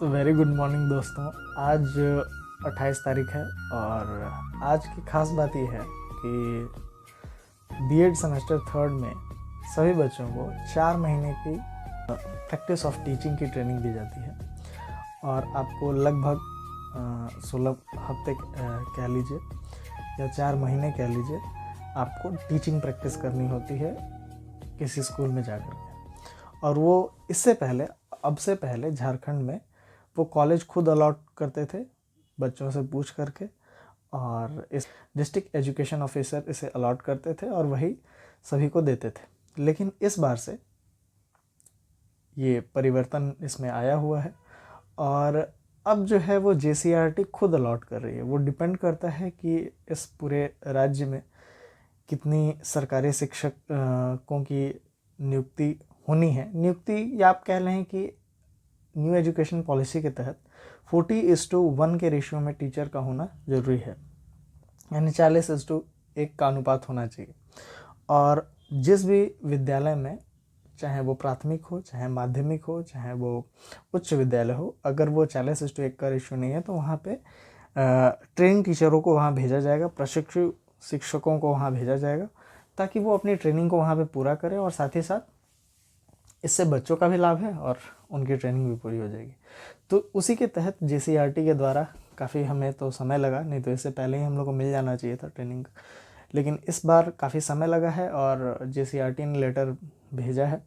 तो very good morning दोस्तों। आज 28 तारीख है और आज की खास बात यह है कि बीएड सेमेस्टर थर्ड में सभी बच्चों को 4 महीने की प्रैक्टिस ऑफ टीचिंग की ट्रेनिंग दी जाती है और आपको लगभग 16 हफ्ते कह लीजिए या 4 महीने कह लीजिए, आपको टीचिंग प्रैक्टिस करनी होती है किसी स्कूल में जाकर के। और वो इससे पहले अब से पहले झारखंड में वो कॉलेज खुद अलॉट करते थे बच्चों से पूछ करके, और इस डिस्ट्रिक्ट एजुकेशन ऑफिसर इसे अलॉट करते थे और वही सभी को देते थे। लेकिन इस बार से ये परिवर्तन इसमें आया हुआ है और अब जो है वो JCRT खुद अलॉट कर रही है। वो डिपेंड करता है कि इस पूरे राज्य में कितनी सरकारी शिक्षकों की नियुक्ति होनी है। नियुक्ति या आप कह लें कि न्यू एजुकेशन पॉलिसी के तहत 40:1 के रेशियो में टीचर का होना ज़रूरी है, यानी 40:1 का अनुपात होना चाहिए। और जिस भी विद्यालय में, चाहे वो प्राथमिक हो, चाहे माध्यमिक हो, चाहे वो उच्च विद्यालय हो, अगर वो 40:1 का रेशियो नहीं है तो वहाँ पे ट्रेनिंग टीचरों को वहाँ भेजा जाएगा, प्रशिक्षु शिक्षकों को वहाँ भेजा जाएगा, ताकि वो अपनी ट्रेनिंग को वहाँ पे पूरा करें और साथ ही साथ इससे बच्चों का भी लाभ है और उनकी ट्रेनिंग भी पूरी हो जाएगी। तो उसी के तहत JCRT के द्वारा काफ़ी, हमें तो समय लगा, नहीं तो इससे पहले ही हम लोग को मिल जाना चाहिए था ट्रेनिंग, लेकिन इस बार काफ़ी समय लगा है और JCRT ने लेटर भेजा है।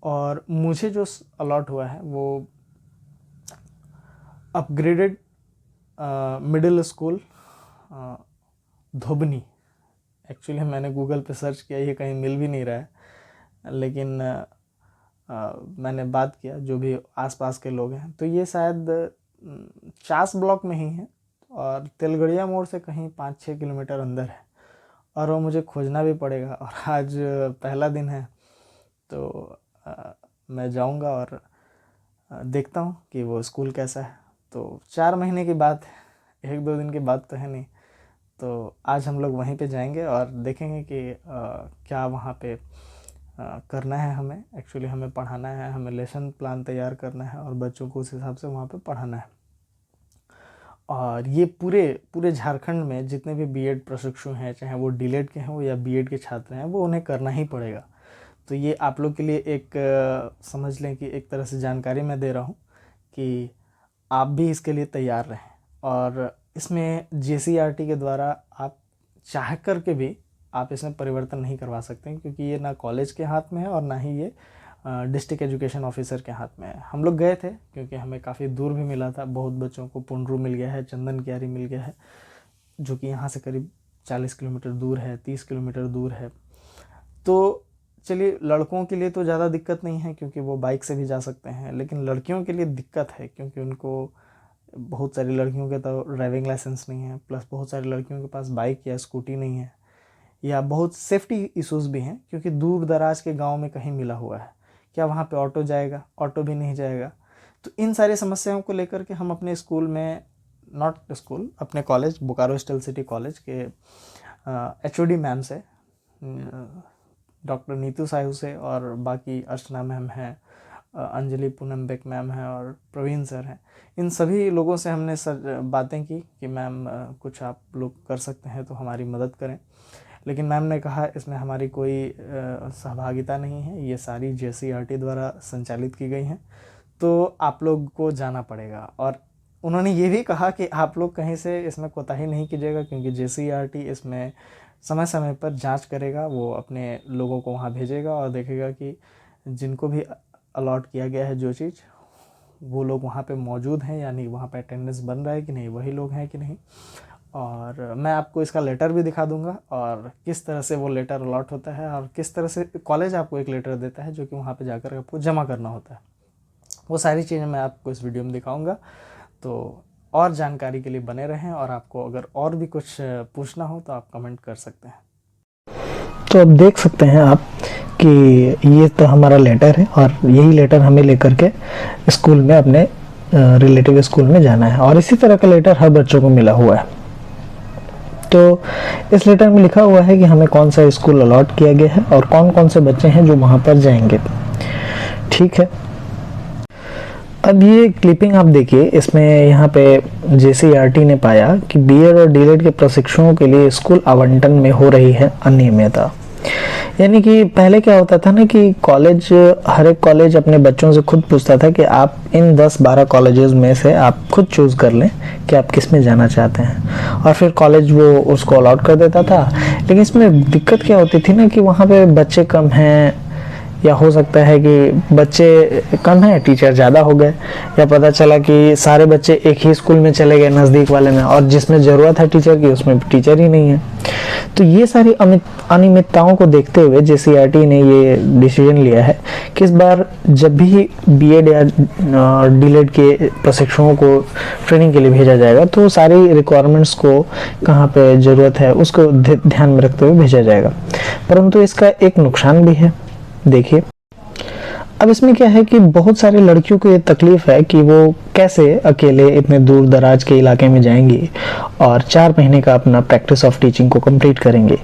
और मुझे जो अलॉट हुआ है वो अपग्रेडेड मिडिल स्कूल धोबनी। एक्चुअली मैंने गूगल पे सर्च किया, ये कहीं मिल भी नहीं रहा है, लेकिन मैंने बात किया जो भी आसपास के लोग हैं, तो ये शायद चास ब्लॉक में ही है और तेलगड़िया मोड़ से कहीं 5-6 किलोमीटर अंदर है और वो मुझे खोजना भी पड़ेगा। और आज पहला दिन है तो मैं जाऊंगा और देखता हूँ कि वो स्कूल कैसा है। तो 4 महीने की बात है, 1-2 दिन की बात तो है नहीं। तो आज हम लोग वहीं पे जाएंगे और देखेंगे कि क्या वहाँ पे करना है। हमें एक्चुअली हमें पढ़ाना है, हमें लेसन प्लान तैयार करना है और बच्चों को उस हिसाब से वहाँ पे पढ़ाना है। और ये पूरे झारखंड में जितने भी बीएड प्रशिक्षु हैं, चाहे वो डीलेड के हैं वो या बीएड के छात्र हैं, वो उन्हें करना ही पड़ेगा। तो ये आप लोग के लिए एक समझ लें कि एक तरह से जानकारी मैं दे रहा हूँ कि आप भी इसके लिए तैयार रहें। और इसमें JCRT के द्वारा आप चाह कर के भी आप इसमें परिवर्तन नहीं करवा सकते हैं, क्योंकि ये ना कॉलेज के हाथ में है और ना ही ये डिस्ट्रिक्ट एजुकेशन ऑफिसर के हाथ में है। हम लोग गए थे क्योंकि हमें काफ़ी दूर भी मिला था, बहुत बच्चों को पुंडरू मिल गया है, चंदन कियारी मिल गया है, जो कि यहाँ से करीब 40 किलोमीटर दूर है, 30 किलोमीटर दूर है। तो चलिए, लड़कों के लिए तो ज़्यादा दिक्कत नहीं है क्योंकि वो बाइक से भी जा सकते हैं, लेकिन लड़कियों के लिए दिक्कत है क्योंकि उनको, बहुत सारी लड़कियों के तो ड्राइविंग लाइसेंस नहीं है, प्लस बहुत सारी लड़कियों के पास बाइक या स्कूटी नहीं है, या बहुत सेफ्टी इश्यूज़ भी हैं क्योंकि दूर दराज के गांव में कहीं मिला हुआ है, क्या वहाँ पे ऑटो जाएगा? ऑटो भी नहीं जाएगा। तो इन सारी समस्याओं को लेकर के हम अपने स्कूल में, नॉट स्कूल, अपने college Bokaro steel city college के HOD मैम से, डॉक्टर नीतू साहू से, और बाकी अर्चना मैम हैं, अंजलि पूनम बेक मैम हैं और प्रवीण सर हैं, इन सभी लोगों से हमने बातें की कि मैम कुछ आप लोग कर सकते हैं तो हमारी मदद करें। लेकिन मैम ने कहा इसमें हमारी कोई सहभागिता नहीं है, ये सारी JCRT द्वारा संचालित की गई हैं, तो आप लोग को जाना पड़ेगा। और उन्होंने ये भी कहा कि आप लोग कहीं से इसमें कोताही नहीं कीजिएगा क्योंकि JCRT इसमें समय समय पर जांच करेगा, वो अपने लोगों को वहाँ भेजेगा और देखेगा कि जिनको भी अलॉट किया गया है जो चीज़, वो लोग वहाँ पे मौजूद हैं या नहीं, वहाँ पे अटेंडेंस बन रहा है कि नहीं, वही लोग हैं कि नहीं। और मैं आपको इसका लेटर भी दिखा दूंगा और किस तरह से वो लेटर अलॉट होता है और किस तरह से कॉलेज आपको एक लेटर देता है जो कि वहाँ पे जाकर आपको जमा करना होता है। वो सारी चीज़ें मैं आपको इस वीडियो में दिखाऊंगा। तो और जानकारी के लिए बने रहें, और आपको अगर और भी कुछ पूछना हो तो आप कमेंट कर सकते हैं। तो अब देख सकते हैं आप कि ये तो हमारा लेटर है और यही लेटर हमें लेकर के स्कूल में, अपने रिलेटिव स्कूल में जाना है, और इसी तरह का लेटर हर बच्चों को मिला हुआ है। तो इस लेटर में लिखा हुआ है कि हमें कौन सा स्कूल अलॉट किया गया है और कौन कौन से बच्चे हैं जो वहाँ पर जाएंगे। ठीक है, अब ये क्लिपिंग आप देखिए, इसमें यहाँ पे JCERT ने पाया कि बीएड और डीएलएड के प्रशिक्षुओं के लिए स्कूल आवंटन में हो रही है अनियमितता। यानी कि पहले क्या होता था ना कि कॉलेज, हर एक कॉलेज अपने बच्चों से खुद पूछता था कि आप इन 10-12 कॉलेजेस में से आप खुद चूज कर लें कि आप किस में जाना चाहते हैं, और फिर कॉलेज वो उसको अलॉट कर देता था। लेकिन इसमें दिक्कत क्या होती थी ना कि वहाँ पे बच्चे कम हैं, या हो सकता है कि बच्चे कम हैं, टीचर ज़्यादा हो गए, या पता चला कि सारे बच्चे एक ही स्कूल में चले गए नज़दीक वाले में, और जिसमें ज़रूरत है टीचर की उसमें टीचर ही नहीं है। तो ये सारी अनियमितताओं को देखते हुए JCERT ने ये डिसीजन लिया है कि इस बार जब भी बीएड या डीएलएड के प्रशिक्षुओं को ट्रेनिंग के लिए भेजा जाएगा तो सारी रिक्वायरमेंट्स को कहाँ पे ज़रूरत है उसको ध्यान में रखते हुए भेजा जाएगा। परंतु इसका एक नुकसान भी है। देखिए, अब इसमें क्या है कि बहुत सारे लड़कियों को ये तकलीफ है कि वो कैसे अकेले इतने दूर दराज के इलाके में जाएंगी और 4 महीने का अपना प्रैक्टिस ऑफ टीचिंग को कंप्लीट करेंगे।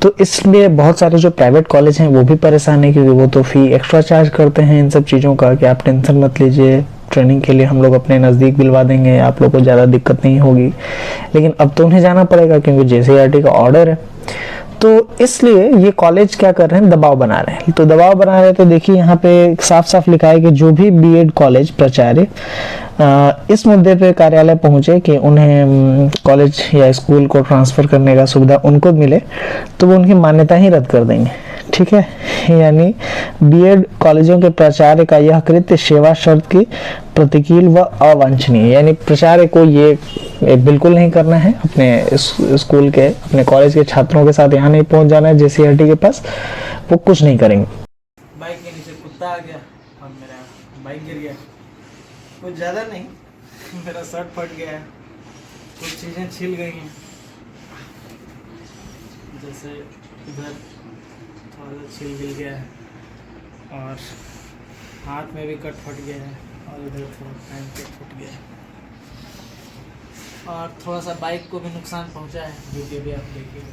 तो इसलिए बहुत सारे जो प्राइवेट कॉलेज हैं वो भी परेशान है, क्योंकि वो तो फी एक्स्ट्रा चार्ज करते हैं इन सब चीज़ों का कि आप टेंशन मत लीजिए, ट्रेनिंग के लिए हम लोग अपने नज़दीक दिलवा देंगे, आप लोग को ज़्यादा दिक्कत नहीं होगी। लेकिन अब तो उन्हें जाना पड़ेगा क्योंकि JCERT का ऑर्डर है। तो इसलिए ये कॉलेज क्या कर रहे हैं, दबाव बना रहे हैं। तो दबाव बना रहे हैं तो देखिए यहाँ पे साफ साफ लिखा है कि जो भी बीएड कॉलेज प्राचार्य इस मुद्दे पे कार्यालय पहुंचे कि उन्हें कॉलेज या स्कूल को ट्रांसफर करने का सुविधा उनको मिले, तो वो उनकी मान्यता ही रद्द कर देंगे। ठीक है, यानी बीएड कॉलेजों के प्राचार्य का यह कृत्य सेवा शर्त की प्रतिकूल व अवांछनीय, यानी प्राचार्य को ये बिल्कुल नहीं करना है, अपने स्कूल के अपने कॉलेज के छात्रों के साथ यहाँ नहीं पहुँच जाना है JCERT के पास, वो कुछ नहीं करेंगे। बाइक के नीचे कुत्ता आ गया और मेरा बाइक गिर गया, कुछ ज़्यादा नहीं, मेरा शर्ट फट गया है, कुछ चीज़ें छिल गई हैं, जैसे इधर थोड़ा सा छिल गिल गया है और हाथ में भी कट फट गया है और इधर थोड़ा पैंट कट फट गया है और थोड़ा सा बाइक को भी नुकसान पहुंचा है, जो कि अभी आप देखिए।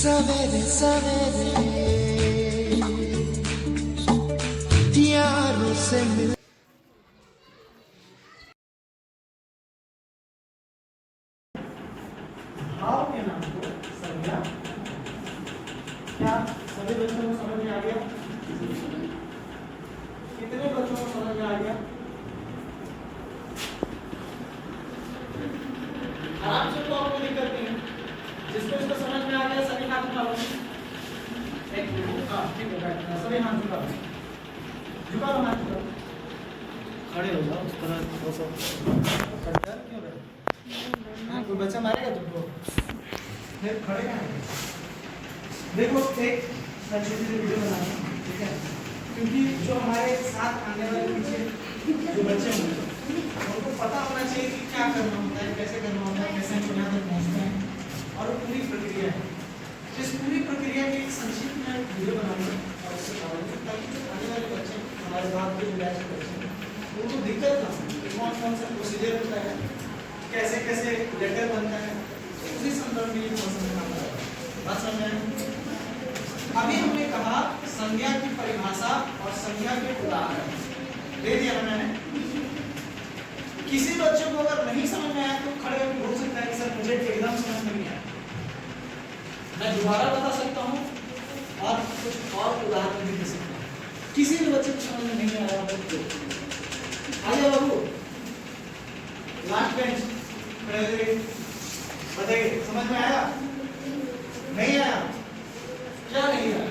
सवेरे सवेरे यारों से मिल क्या सभी बच्चों को समझ में आ गया? कितने बच्चों को समझ में आ गया? आराम से, तो आपको दिक्कत नहीं है। जिसको इसको समझ में आ गया सभी हाथ उठा लो। एक मिनट, हाँ ठीक है, बैठना, सभी हाथ झुका लो, झुका लो, हाथ झुका लो, खड़े हो जाओ उस तरह। डर क्यों रहे? हाँ, कोई बच्चा मारेगा तुमको? फिर खड़े कहाँ हैं? देखो, एक मैं छोटी सी वीडियो बना रहा हूँ, ठीक है? क्योंकि जो हमारे साथ आने वाले पीछे जो बच्चे होंगे उनको पता होना चाहिए कि क्या करना होता है, कैसे करना होता है, कैसे हम यहाँ तक पहुँचते हैं और वो पूरी प्रक्रिया है। इस पूरी प्रक्रिया की एक संक्षिप्त में वीडियो बनाऊंगा और इससे डालूंगा ताकि जो आने वाले बच्चे हमारे बाद के जो बैच के बच्चे हैं उनको दिक्कत ना हो। कौन कौन सा प्रोसीजर होता है, कैसे कैसे लेटर बनता है, उसी संदर्भ में ये समझना पड़ेगा। बात समझ में? अभी हमने कहा संज्ञा की परिभाषा और संज्ञा के उदाहरण दे दिया मैंने। किसी बच्चे को अगर नहीं समझ में आया तो खड़े होकर बोल सकता है कि सर मुझे एकदम समझ में नहीं आया, मैं दोबारा बता सकता हूँ और कुछ और उदाहरण भी दे सकता हूँ। किसी भी बच्चे को समझ में नहीं आ रहा तो आइए बाबू, लास्ट बेंच, बताइए, समझ में आया? नहीं आया? क्या नहीं आया?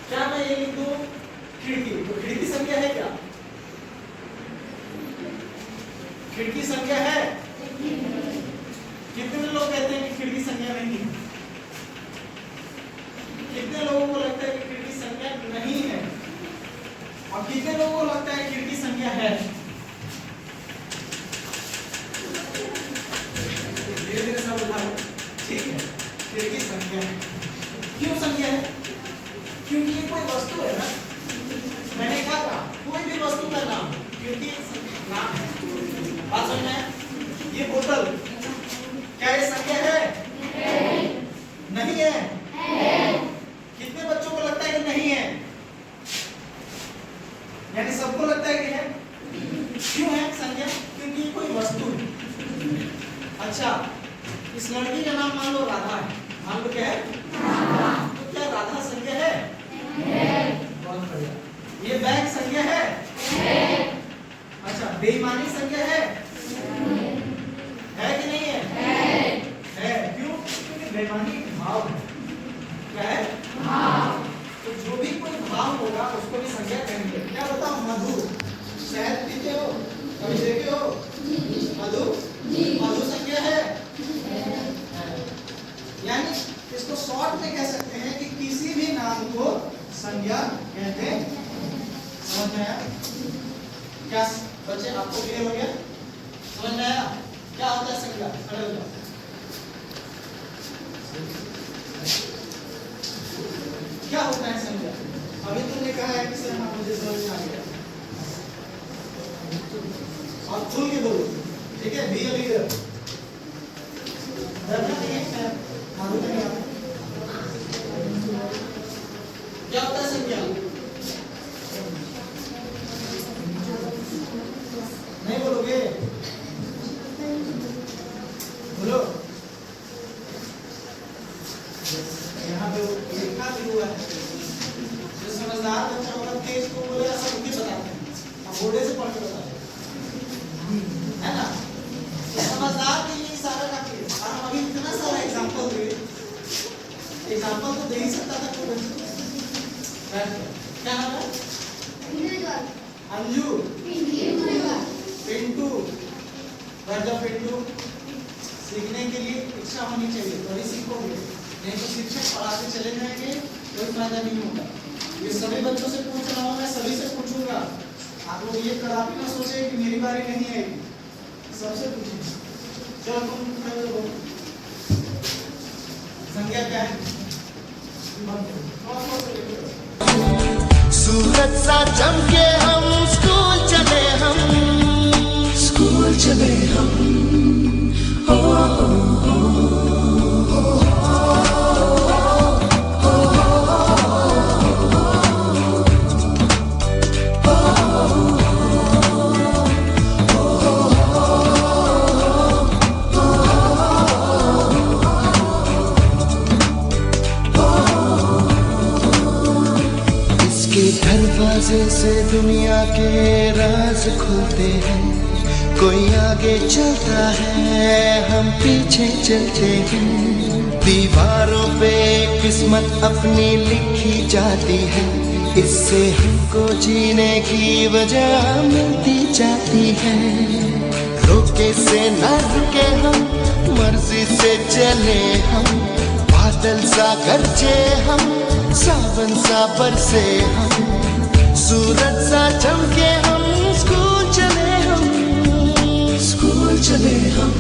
क्या मैं ये लिख दूं खिड़की, तो खिड़की संख्या है क्या? खिड़की संख्या है? कितने लोग कहते हैं कि खिड़की संख्या नहीं है? कितने लोगों को लगता है कि खिड़की संख्या नहीं है? और कितने लोगों को लगता है खिड़की संख्या है? धीरे धीरे सब उठा लो, ठीक है? खिड़की संख्या है। क्यों संख्या है? क्योंकि ये कोई वस्तु है ना। मैंने क्या कहा, कोई भी वस्तु का नाम खिड़की नाम है। बात समझ में आया? ये बोतल क्या ये संख्या है? नहीं है। कितने बच्चों को लगता है कि नहीं है? यानी सबको लगता है कि है। क्यों है संख्या? क्योंकि ये कोई वस्तु है। अच्छा, इस लड़की का नाम मान लो राधा है। मान लो क्या है? तो क्या राधा संख्या है? बहुत बढ़िया। ये बैग संख्या है? अच्छा, बेईमानी संख्या है? है कि नहीं है? है। क्यों? क्योंकि बेईमानी भाव है। क्या है? तो जो भी कोई भाव होगा उसको भी संज्ञा कहेंगे। क्या बताओ, मधु शहद पीते हो, कभी देखे हो? मधु मधु संज्ञा है? यानी इसको शॉर्ट में कह सकते हैं कि किसी भी नाम को संज्ञा कहते हैं। समझ में आया? क्या बच्चे आपको क्लियर हो गया? समझ में आया? क्या होता है संज्ञा? खड़े हो जाओ। क्या होता है संज्ञा? अभी तुमने कहा है कि सर हाँ मुझे समझ में आ गया। और खुल के बोलो, ठीक है? Be a leader. डरना नहीं है, मालूम नहीं आता। क्या होता है संज्ञा? नहीं बोलोगे? बोलो। यहाँ पे लिखा भी हुआ है। जो समझदार बच्चा होगा तेज को बोले ऐसा उनके बताते हैं, अब बोर्डे से पढ़ के बताते हैं, है ना? तो समझदार के लिए सारा काफी है। और हम अभी इतना सारा एग्जांपल दिए, एग्जांपल तो दे ही सकता था कोई बच्चा। क्या नाम है? अंजू, पिंटू, राजा पिंटू। सीखने के लिए इच्छा होनी चाहिए, तभी सीखोगे। नहीं तो शिक्षक पढ़ाते चले जाएंगे, कोई फायदा नहीं होगा। ये सभी बच्चों से पूछ रहा हूँ, मैं सभी से पूछूंगा। आप लोग ये कदापि ना सोचे कि मेरी बारी नहीं आएगी, सबसे पूछिए। चलो तुम खड़े हो। संज्ञा क्या है? सूरज सा चमके हम स्कूल चले हम दरवाजे से दुनिया के राज खुलते हैं। कोई आगे चलता है, हम पीछे चलते हैं। दीवारों पे किस्मत अपनी लिखी जाती है, इससे हमको जीने की वजह मिलती जाती है। रोके से न रुके हम, मर्जी से चले हम। बादल सा गरजे हम, सावन सा बरसे हम। सूरज सा चमके हम, स्कूल चले हम।